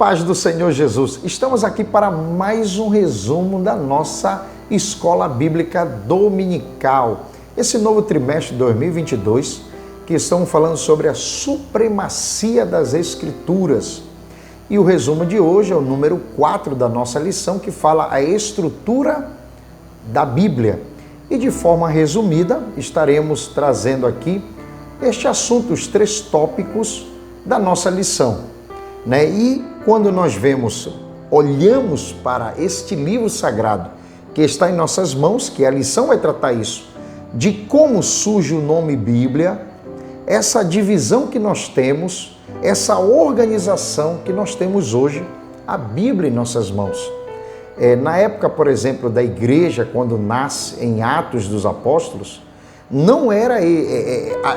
paz do Senhor Jesus. Estamos aqui para mais um resumo da nossa Escola Bíblica Dominical. Esse novo trimestre de 2022, que estamos falando sobre a supremacia das Escrituras. E o resumo de hoje é o número 4 da nossa lição, que fala a estrutura da Bíblia. E de forma resumida, estaremos trazendo aqui este assunto, os 3 tópicos da nossa lição. E quando nós olhamos para este livro sagrado que está em nossas mãos, que a lição vai tratar isso, de como surge o nome Bíblia, essa divisão que nós temos, essa organização que nós temos hoje, a Bíblia em nossas mãos. Na época, por exemplo, da igreja, quando nasce em Atos dos Apóstolos, não era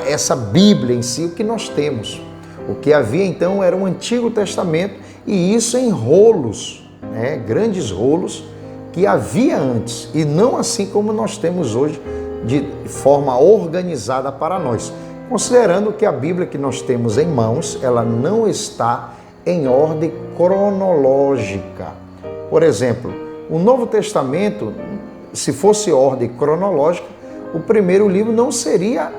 essa Bíblia em si o que nós temos. O que havia então era o Antigo Testamento, e isso em rolos, grandes rolos que havia antes, e não assim como nós temos hoje, de forma organizada para nós. Considerando que a Bíblia que nós temos em mãos, ela não está em ordem cronológica. Por exemplo, o Novo Testamento, se fosse ordem cronológica, o primeiro livro não seria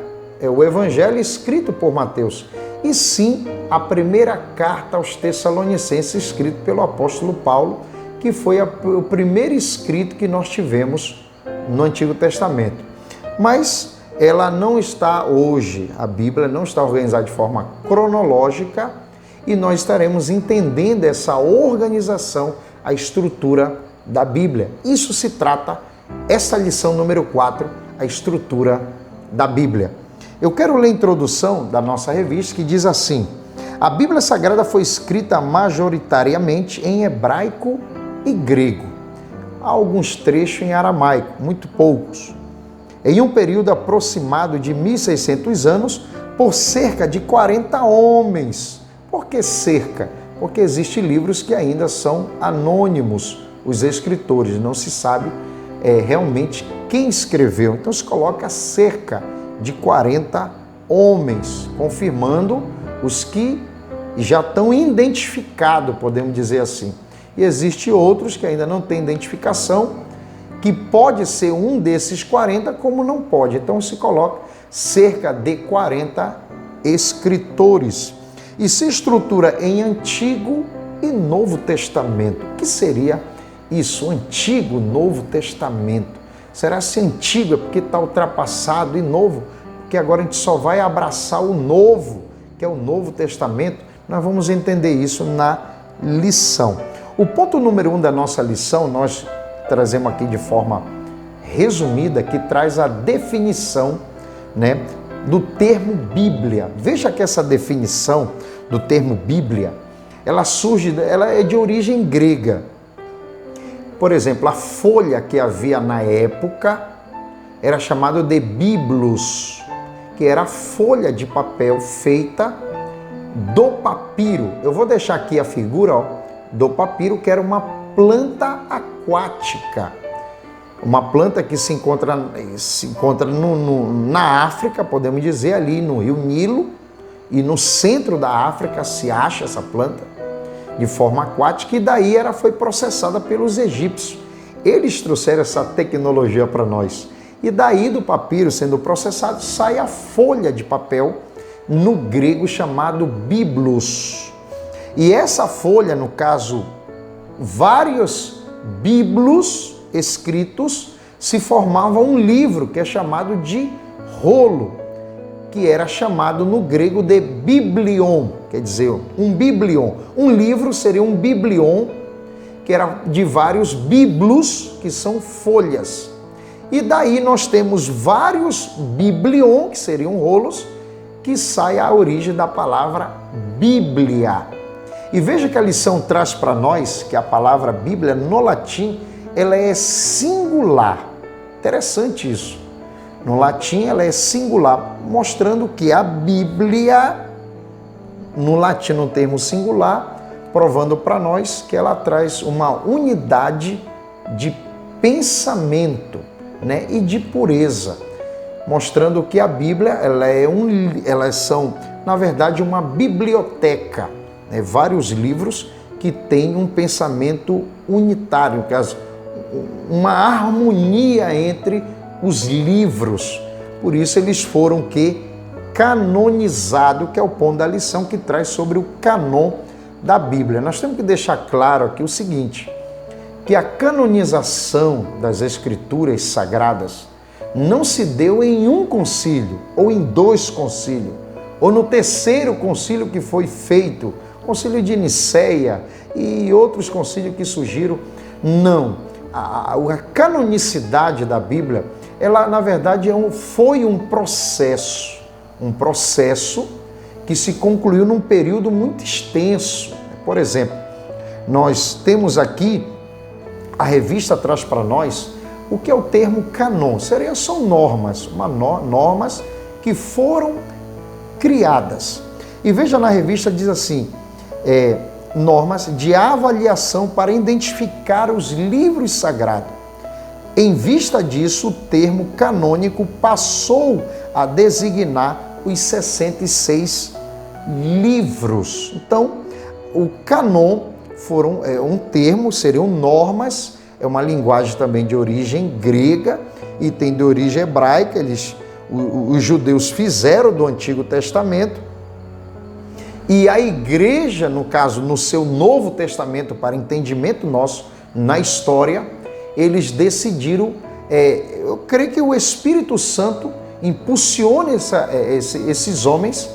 o Evangelho escrito por Mateus, e sim a primeira carta aos Tessalonicenses, escrito pelo apóstolo Paulo, que foi o primeiro escrito que nós tivemos no Antigo Testamento. Mas ela não está hoje, a Bíblia não está organizada de forma cronológica, e nós estaremos entendendo essa organização, a estrutura da Bíblia. Isso se trata, essa lição número 4, a estrutura da Bíblia. Eu quero ler a introdução da nossa revista, que diz assim: a Bíblia Sagrada foi escrita majoritariamente em hebraico e grego. Há alguns trechos em aramaico, muito poucos. Em um período aproximado de 1600 anos, por cerca de 40 homens. Por que cerca? Porque existem livros que ainda são anônimos, os escritores, não se sabe realmente quem escreveu. Então se coloca cerca de 40 homens, confirmando os que já estão identificados, podemos dizer assim. E existem outros que ainda não têm identificação, que pode ser um desses 40, como não pode. Então se coloca cerca de 40 escritores. E se estrutura em Antigo e Novo Testamento. O que seria isso? Antigo, Novo Testamento. Será se antigo é porque está ultrapassado, e novo, porque agora a gente só vai abraçar o novo, que é o Novo Testamento? Nós vamos entender isso na lição. O ponto número 1 da nossa lição, nós trazemos aqui de forma resumida, que traz a definição do termo Bíblia. Veja que essa definição do termo Bíblia, ela é de origem grega. Por exemplo, a folha que havia na época era chamada de biblos, que era a folha de papel feita do papiro. Eu vou deixar aqui a figura do papiro, que era uma planta aquática. Uma planta que se encontra na África, podemos dizer, ali no rio Nilo, e no centro da África se acha essa planta de forma aquática, e daí foi processada pelos egípcios. Eles trouxeram essa tecnologia para nós. E daí do papiro sendo processado, sai a folha de papel, no grego chamado biblos. E essa folha, no caso, vários biblos escritos, se formava um livro que é chamado de rolo, que era chamado no grego de biblion, quer dizer, um biblion. Um livro seria um biblion, que era de vários biblos, que são folhas. E daí nós temos vários biblion, que seriam rolos, que sai a origem da palavra Bíblia. E veja que a lição traz para nós que a palavra Bíblia, no latim, ela é singular. Interessante isso. No latim ela é singular, mostrando que a Bíblia, no latim, no termo singular, provando para nós que ela traz uma unidade de pensamento, e de pureza, mostrando que a Bíblia elas são, na verdade, uma biblioteca, vários livros que tem um pensamento unitário, uma harmonia entre os livros. Por isso eles foram canonizados, que é o ponto da lição que traz sobre o canon da Bíblia. Nós temos que deixar claro aqui o seguinte, que a canonização das Escrituras Sagradas não se deu em um concílio, ou em 2 concílios, ou no 3º concílio que foi feito, concílio de Nicéia e outros concílios que surgiram. Não. A canonicidade da Bíblia, ela na verdade foi um processo que se concluiu num período muito extenso. Por exemplo, nós temos aqui, a revista traz para nós o que é o termo canon. São normas, normas que foram criadas. E veja na revista, diz assim, normas de avaliação para identificar os livros sagrados. Em vista disso, o termo canônico passou a designar os 66 livros. Então, o canon seriam normas, é uma linguagem também de origem grega e tem de origem hebraica. Os judeus fizeram do Antigo Testamento, e a igreja, no caso, no seu Novo Testamento, para entendimento nosso na história, eles decidiram, eu creio que o Espírito Santo impulsiona esses homens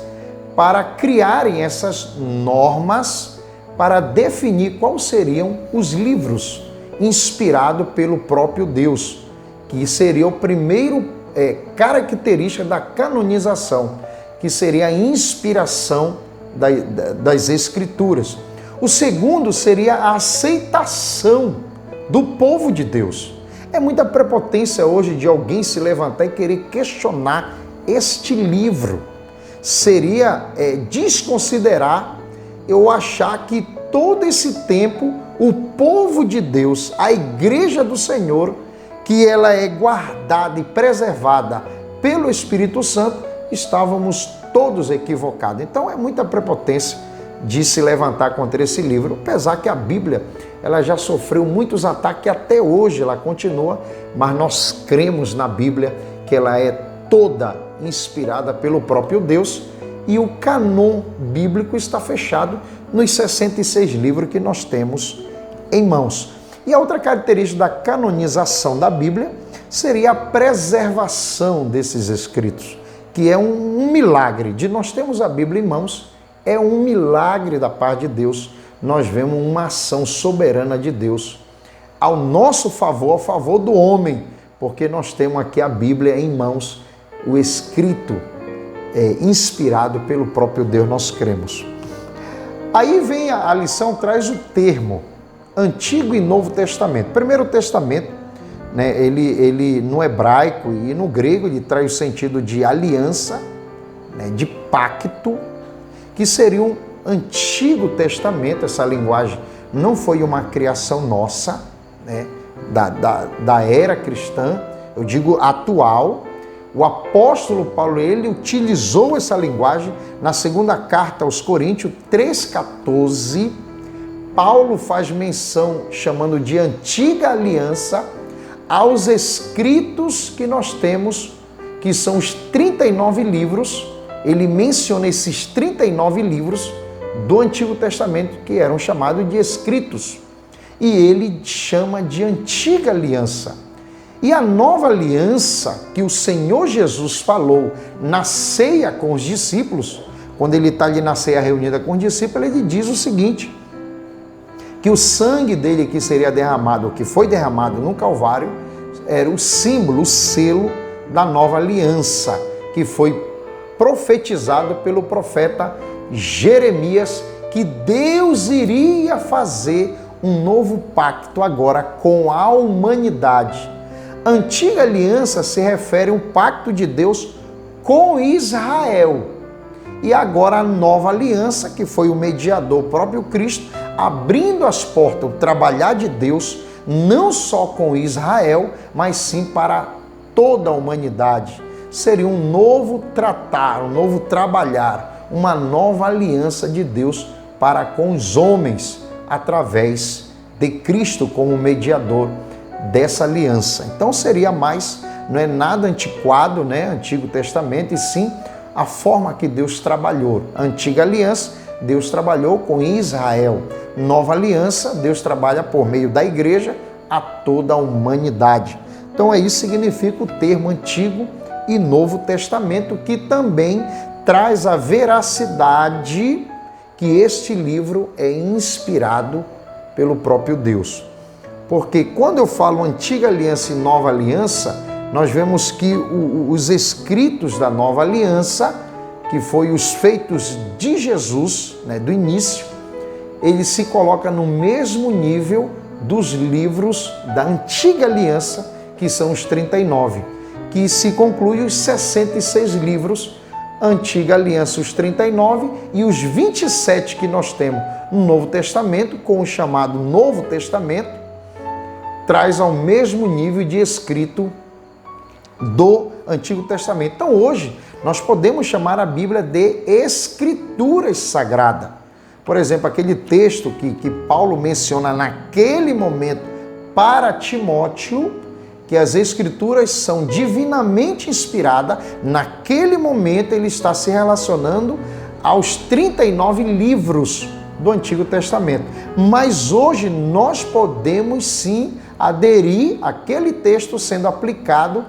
para criarem essas normas para definir quais seriam os livros inspirados pelo próprio Deus, que seria o primeiro característica da canonização, que seria a inspiração das Escrituras. O segundo seria a aceitação do povo de Deus. É muita prepotência hoje de alguém se levantar e querer questionar este livro. Seria desconsiderar eu achar que todo esse tempo o povo de Deus, a igreja do Senhor, que ela é guardada e preservada pelo Espírito Santo, estávamos todos equivocados. Então é muita prepotência de se levantar contra esse livro, apesar que a Bíblia ela já sofreu muitos ataques, até hoje ela continua, mas nós cremos na Bíblia que ela é toda inspirada pelo próprio Deus, e o canon bíblico está fechado nos 66 livros que nós temos em mãos. E a outra característica da canonização da Bíblia seria a preservação desses escritos, que é um milagre. De nós termos a Bíblia em mãos, é um milagre da parte de Deus. Nós vemos uma ação soberana de Deus ao nosso favor, ao favor do homem, porque nós temos aqui a Bíblia em mãos, o escrito inspirado pelo próprio Deus, nós cremos. Aí vem a lição, traz o termo Antigo e Novo Testamento. Primeiro Testamento, né, ele no hebraico e no grego, ele traz o sentido de aliança, né, de pacto, que seria um Antigo Testamento. Essa linguagem não foi uma criação nossa, né, da era cristã, eu digo atual. O apóstolo Paulo, ele utilizou essa linguagem na segunda carta aos Coríntios 3,14. Paulo faz menção, chamando de antiga aliança, aos escritos que nós temos, que são os 39 livros. Ele menciona esses 39 livros do Antigo Testamento, que eram chamados de escritos. E ele chama de antiga aliança. E a nova aliança que o Senhor Jesus falou na ceia com os discípulos, quando ele está ali na ceia reunida com os discípulos, ele diz o seguinte, que o sangue dele que seria derramado, que foi derramado no Calvário, era o símbolo, o selo da nova aliança, que foi profetizado pelo profeta Jeremias, que Deus iria fazer um novo pacto agora com a humanidade. A antiga aliança se refere ao pacto de Deus com Israel. E agora a nova aliança, que foi o mediador, o próprio Cristo, abrindo as portas, o trabalhar de Deus, não só com Israel, mas sim para toda a humanidade. Seria um novo tratar, um novo trabalhar, uma nova aliança de Deus para com os homens, através de Cristo como mediador dessa aliança. Então seria mais, não é nada antiquado, né, Antigo Testamento, e sim a forma que Deus trabalhou. A antiga aliança, Deus trabalhou com Israel. Nova aliança, Deus trabalha por meio da igreja a toda a humanidade. Então aí significa o termo Antigo e Novo Testamento, que também traz a veracidade que este livro é inspirado pelo próprio Deus. Porque quando eu falo Antiga Aliança e Nova Aliança, nós vemos que os escritos da Nova Aliança, que foi os feitos de Jesus, né, do início, ele se coloca no mesmo nível dos livros da Antiga Aliança, que são os 39, que se conclui os 66 livros, Antiga Aliança os 39 e os 27 que nós temos no Novo Testamento, com o chamado Novo Testamento, traz ao mesmo nível de escrito do Antigo Testamento. Então hoje nós podemos chamar a Bíblia de Escrituras Sagradas. Por exemplo, aquele texto que Paulo menciona naquele momento para Timóteo, que as Escrituras são divinamente inspiradas, naquele momento ele está se relacionando aos 39 livros do Antigo Testamento. Mas hoje nós podemos sim aderir àquele texto sendo aplicado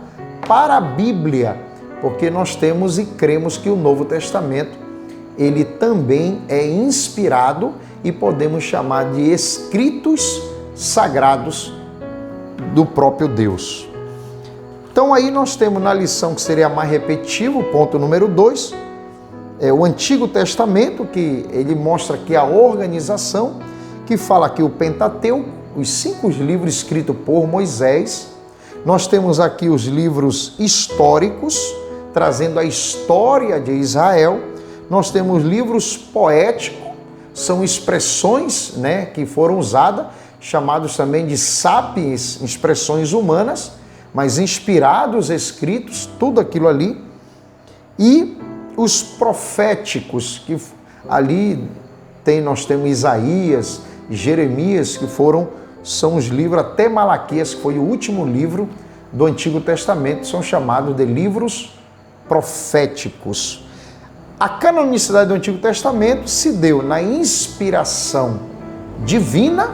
para a Bíblia, porque nós temos e cremos que o Novo Testamento ele também é inspirado e podemos chamar de escritos sagrados do próprio Deus. Então aí nós temos na lição que seria mais repetitiva, o ponto número 2, é o Antigo Testamento, que ele mostra aqui a organização, que fala aqui o Pentateuco, os 5 livros escritos por Moisés. Nós temos aqui os livros históricos, trazendo a história de Israel. Nós temos livros poéticos, são expressões, né, que foram usadas, chamados também de sapiens, expressões humanas, mas inspirados, escritos, tudo aquilo ali. E os proféticos, que ali nós temos Isaías, Jeremias, que são os livros, até Malaquias, que foi o último livro do Antigo Testamento, são chamados de livros proféticos. A canonicidade do Antigo Testamento se deu na inspiração divina.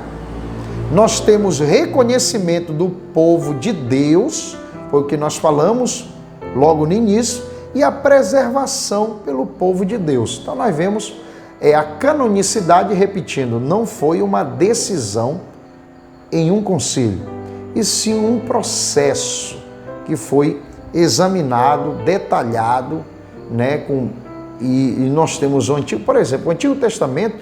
Nós temos reconhecimento do povo de Deus, foi o que nós falamos logo no início, e a preservação pelo povo de Deus. Então nós vemos a canonicidade, repetindo, não foi uma decisão em um concílio, e sim um processo que foi examinado, detalhado, né, e nós temos o Antigo, por exemplo, o Antigo Testamento,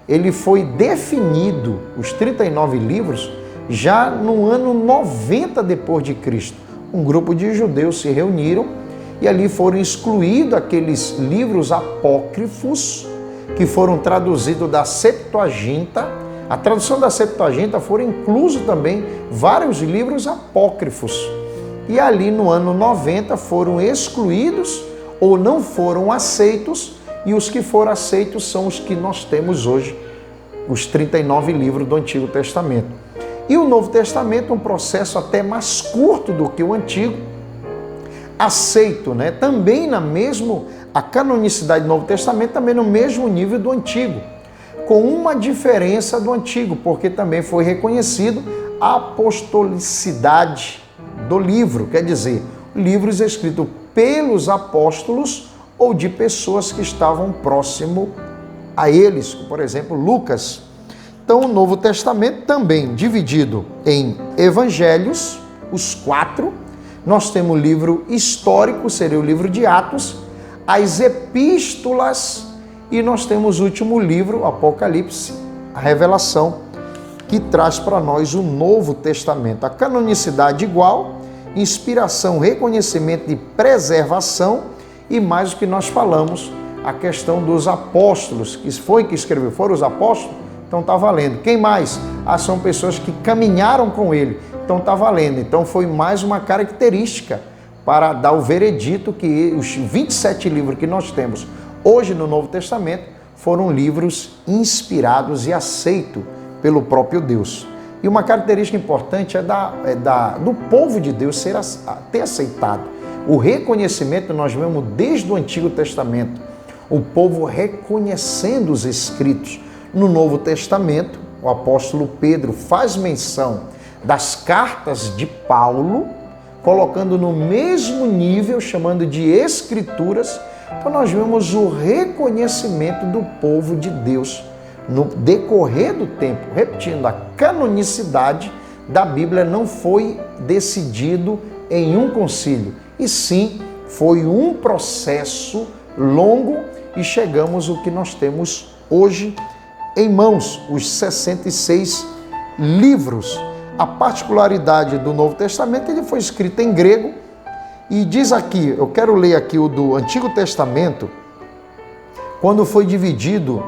ele foi definido, os 39 livros, já no ano 90 depois de Cristo. Um grupo de judeus se reuniram e ali foram excluídos aqueles livros apócrifos que foram traduzidos da Septuaginta. A tradução da Septuaginta foram inclusos também vários livros apócrifos. E ali no ano 90 foram excluídos ou não foram aceitos, e os que foram aceitos são os que nós temos hoje, os 39 livros do Antigo Testamento. E o Novo Testamento, um processo até mais curto do que o Antigo, aceito, né? Também a canonicidade do Novo Testamento também no mesmo nível do Antigo, com uma diferença do Antigo, porque também foi reconhecido a apostolicidade do livro, quer dizer, livros escritos pelos apóstolos ou de pessoas que estavam próximo a eles, por exemplo, Lucas. Então, o Novo Testamento também dividido em evangelhos, os 4. Nós temos o livro histórico, seria o livro de Atos, as epístolas, e nós temos o último livro, o Apocalipse, a Revelação, que traz para nós o Novo Testamento. A canonicidade igual, inspiração, reconhecimento e preservação, e mais o que nós falamos, a questão dos apóstolos, que escreveu, foram os apóstolos, então está valendo. Quem mais? São pessoas que caminharam com ele, então está valendo. Então foi mais uma característica para dar o veredito que os 27 livros que nós temos hoje no Novo Testamento foram livros inspirados e aceitos pelo próprio Deus. E uma característica importante do povo de Deus ter aceitado. O reconhecimento nós vemos desde o Antigo Testamento, o povo reconhecendo os escritos. No Novo Testamento, o apóstolo Pedro faz menção das cartas de Paulo, colocando no mesmo nível, chamando de escrituras. Então nós vemos o reconhecimento do povo de Deus no decorrer do tempo. Repetindo, a canonicidade da Bíblia não foi decidido em um concílio, e sim foi um processo longo e chegamos ao que nós temos hoje em mãos, os 66 livros. A particularidade do Novo Testamento, ele foi escrito em grego e diz aqui, eu quero ler aqui o do Antigo Testamento, quando foi dividido,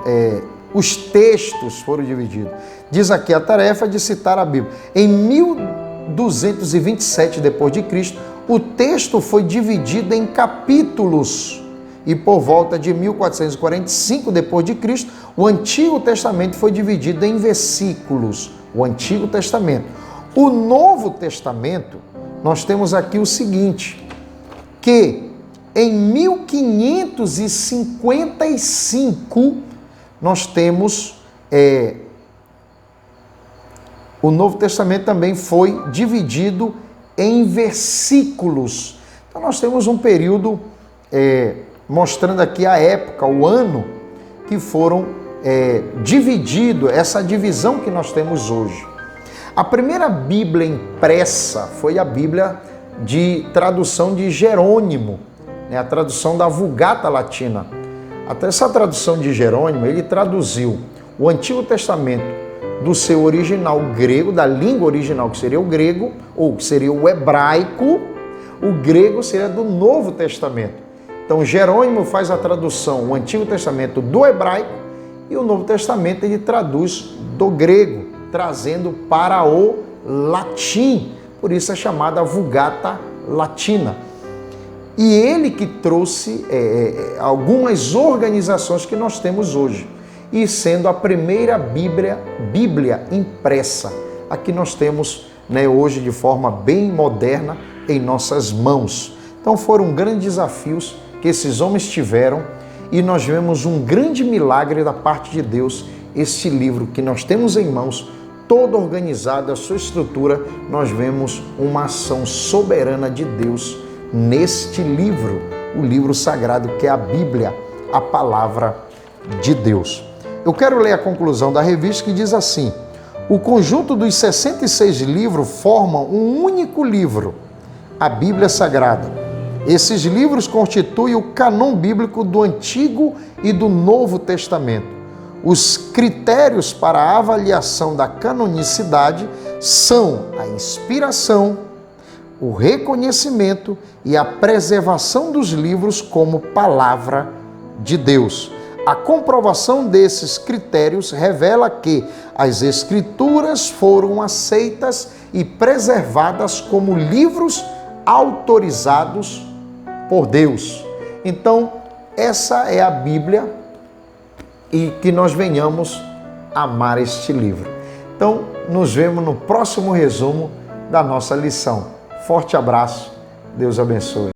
os textos foram divididos. Diz aqui a tarefa de citar a Bíblia. Em 1227 d.C., o texto foi dividido em capítulos e por volta de 1445 d.C., o Antigo Testamento foi dividido em versículos. O Antigo Testamento. O Novo Testamento, nós temos aqui o seguinte, que em 1555 nós temos o Novo Testamento também foi dividido em versículos. Então nós temos um período mostrando aqui a época, o ano que foram dividido, essa divisão que nós temos hoje. A primeira Bíblia impressa foi a Bíblia de tradução de Jerônimo, a tradução da Vulgata Latina. Até essa tradução de Jerônimo, ele traduziu o Antigo Testamento do seu original grego, da língua original, que seria o grego, ou que seria o hebraico. O grego seria do Novo Testamento. Então Jerônimo faz a tradução, o Antigo Testamento do hebraico, e o Novo Testamento ele traduz do grego, trazendo para o latim. Por isso é chamada Vulgata Latina. E ele que trouxe algumas organizações que nós temos hoje. E sendo a primeira Bíblia impressa. Aqui nós temos hoje de forma bem moderna em nossas mãos. Então foram grandes desafios que esses homens tiveram e nós vemos um grande milagre da parte de Deus. Este livro que nós temos em mãos, todo organizado, a sua estrutura, nós vemos uma ação soberana de Deus neste livro, o livro sagrado que é a Bíblia, a palavra de Deus. Eu quero ler a conclusão da revista que diz assim: o conjunto dos 66 livros formam um único livro, a Bíblia Sagrada. Esses livros constituem o cânon bíblico do Antigo e do Novo Testamento. Os critérios para a avaliação da canonicidade são a inspiração, o reconhecimento e a preservação dos livros como palavra de Deus. A comprovação desses critérios revela que as Escrituras foram aceitas e preservadas como livros autorizados por Deus. Então, essa é a Bíblia e que nós venhamos amar este livro. Então, nos vemos no próximo resumo da nossa lição. Forte abraço, Deus abençoe.